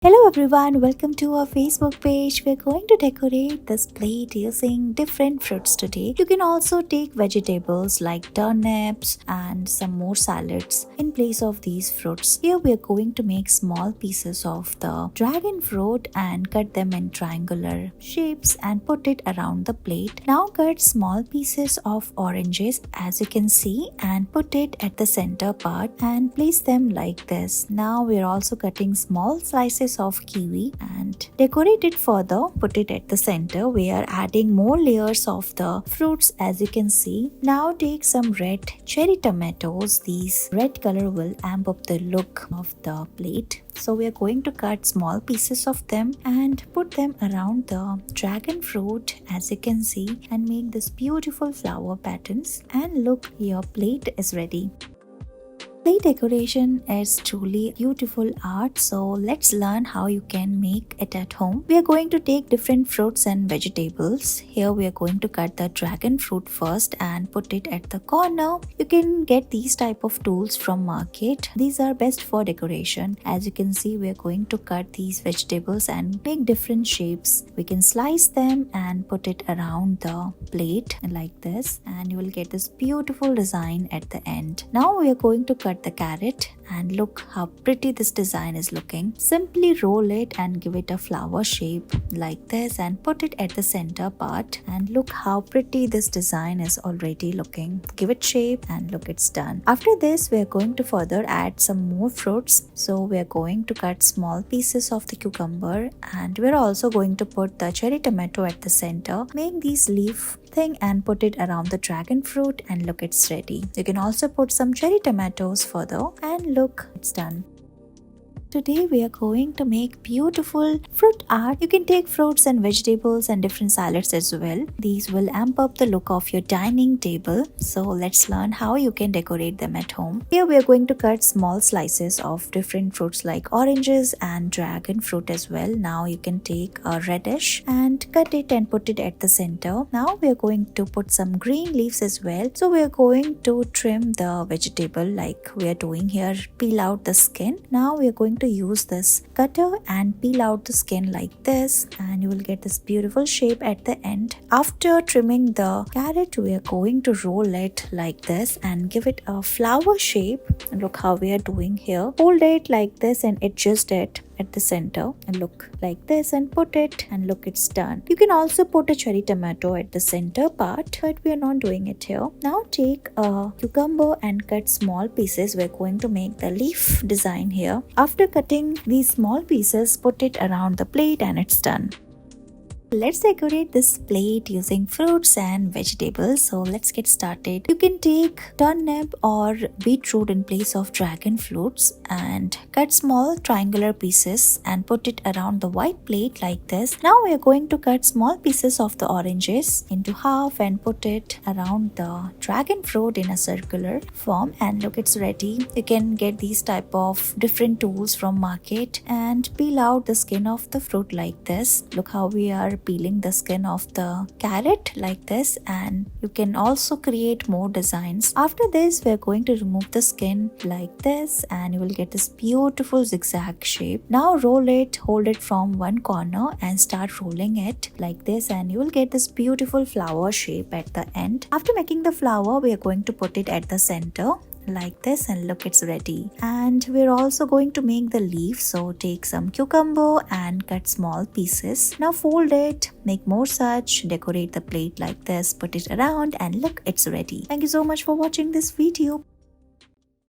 Hello everyone, welcome to our Facebook page. We're going to decorate this plate using different fruits today. You can also take vegetables like turnips and some more salads in place of these fruits. Here we are going to make small pieces of the dragon fruit and cut them in triangular shapes and put it around the plate. Now cut small pieces of oranges as you can see and put it at the center part and place them like this. Now we are also cutting small slices of kiwi and decorate it further. Put it at the center. We are adding more layers of the fruits as you can see. Now take some red cherry tomatoes. These red color will amp up the look of the plate. So we are going to cut small pieces of them and put them around the dragon fruit as you can see and make this beautiful flower patterns. And look, your plate is ready. Plate decoration is truly beautiful art, so let's learn how you can make it at home. We are going to take different fruits and vegetables. Here we are going to cut the dragon fruit first and put it at the corner. You can get these type of tools from market. These are best for decoration. As you can see, we are going to cut these vegetables and make different shapes. We can slice them and put it around the plate like this, and you will get this beautiful design at the end. Now we are going to cut the carrot and look how pretty this design is looking. Simply roll it and give it a flower shape like this and put it at the center part, and look how pretty this design is already looking. Give it shape and look, it's done. After this we are going to further add some more fruits. So we are going to cut small pieces of the cucumber and we're also going to put the cherry tomato at the center. Make these leaf thing and put it around the dragon fruit and look, it's ready. You can also put some cherry tomatoes further and look, it's done. Today we are going to make beautiful fruit art. You can take fruits and vegetables and different salads as well. These will amp up the look of your dining table. So let's learn how you can decorate them at home. Here we are going to cut small slices of different fruits like oranges and dragon fruit as well. Now you can take a radish and cut it and put it at the center. Now we are going to put some green leaves as well. So we are going to trim the vegetable like we are doing here. Peel out the skin. Now we are going to use this cutter and peel out the skin like this, and you will get this beautiful shape at the end. After trimming the carrot, we are going to roll it like this and give it a flower shape. And look how we are doing here. Hold it like this and adjust it at the center and look like this and put it and look, it's done. You can also put a cherry tomato at the center part, but we are not doing it here. Now take a cucumber and cut small pieces. We're going to make the leaf design here. After cutting these small pieces, put it around the plate and it's done. Let's decorate this plate using fruits and vegetables. So let's get started. You can take turnip or beetroot in place of dragon fruits and cut small triangular pieces and put it around the white plate like this. Now we are going to cut small pieces of the oranges into half and put it around the dragon fruit in a circular form, and look, it's ready. You can get these type of different tools from market and peel out the skin of the fruit like this. Look how we are peeling the skin of the carrot like this, and you can also create more designs. After this we are going to remove the skin like this and you will get this beautiful zigzag shape. Now roll it, hold it from one corner and start rolling it like this, and you will get this beautiful flower shape at the end. After making the flower, we are going to put it at the center like this, and look, it's ready. And we're also going to make the leaf. So take some cucumber and cut small pieces. Now fold it, make more such, decorate the plate like this, put it around, and look, it's ready. Thank you so much for watching this video.